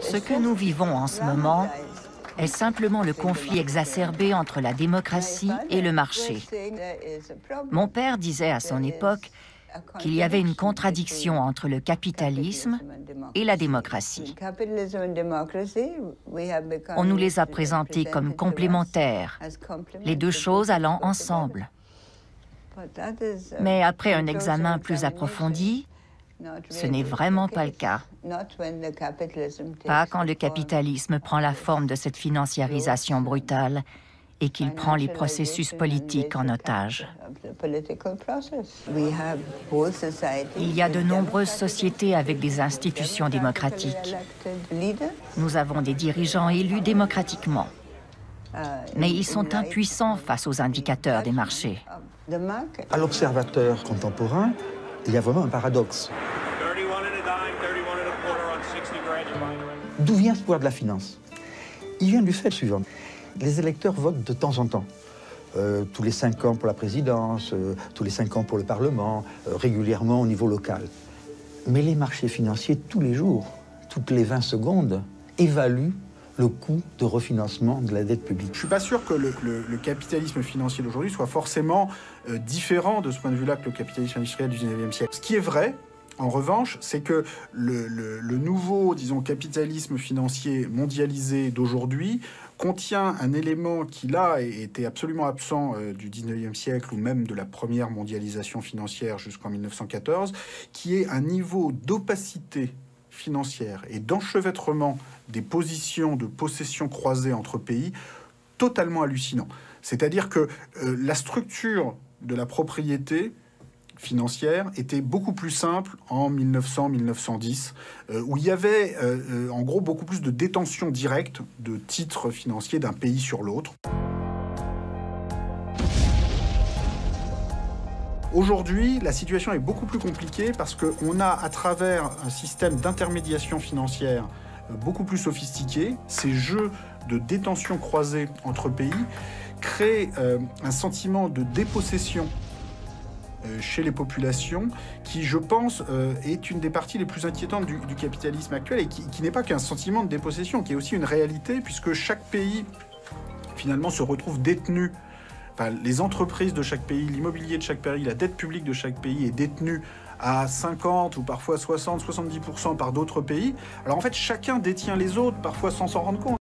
Ce que nous vivons en ce moment est simplement le conflit exacerbé entre la démocratie et le marché. Mon père disait à son époque qu'il y avait une contradiction entre le capitalisme et la démocratie. On nous les a présentés comme complémentaires, les deux choses allant ensemble. Mais après un examen plus approfondi, ce n'est vraiment pas le cas. Pas quand le capitalisme prend la forme de cette financiarisation brutale et qu'il prend les processus politiques en otage. Il y a de nombreuses sociétés avec des institutions démocratiques. Nous avons des dirigeants élus démocratiquement. Mais ils sont impuissants face aux indicateurs des marchés. À l'observateur contemporain, il y a vraiment un paradoxe. D'où vient ce pouvoir de la finance? Il vient du fait suivant. Les électeurs votent de temps en temps. Tous les 5 ans pour la présidence, tous les 5 ans pour le Parlement, régulièrement au niveau local. Mais les marchés financiers, tous les jours, toutes les 20 secondes, évaluent le coût de refinancement de la dette publique. Je ne suis pas sûr que le capitalisme financier d'aujourd'hui soit forcément différent de ce point de vue-là que le capitalisme industriel du 19e siècle. Ce qui est vrai, en revanche, c'est que le nouveau, disons, capitalisme financier mondialisé d'aujourd'hui contient un élément qui, là, était absolument absent du 19e siècle ou même de la première mondialisation financière jusqu'en 1914, qui est un niveau d'opacité financière et d'enchevêtrement des positions de possession croisées entre pays totalement hallucinant. C'est-à-dire que la structure de la propriété financière était beaucoup plus simple en 1900-1910, où il y avait en gros beaucoup plus de détention directe de titres financiers d'un pays sur l'autre. Aujourd'hui, la situation est beaucoup plus compliquée parce qu'on a, à travers un système d'intermédiation financière beaucoup plus sophistiqué, ces jeux de détention croisée entre pays créent un sentiment de dépossession chez les populations, qui, je pense, est une des parties les plus inquiétantes du capitalisme actuel et qui n'est pas qu'un sentiment de dépossession, qui est aussi une réalité, puisque chaque pays, finalement, se retrouve détenu. Enfin, les entreprises de chaque pays, l'immobilier de chaque pays, la dette publique de chaque pays est détenue à 50 ou parfois 60-70% par d'autres pays. Alors en fait, chacun détient les autres, parfois sans s'en rendre compte.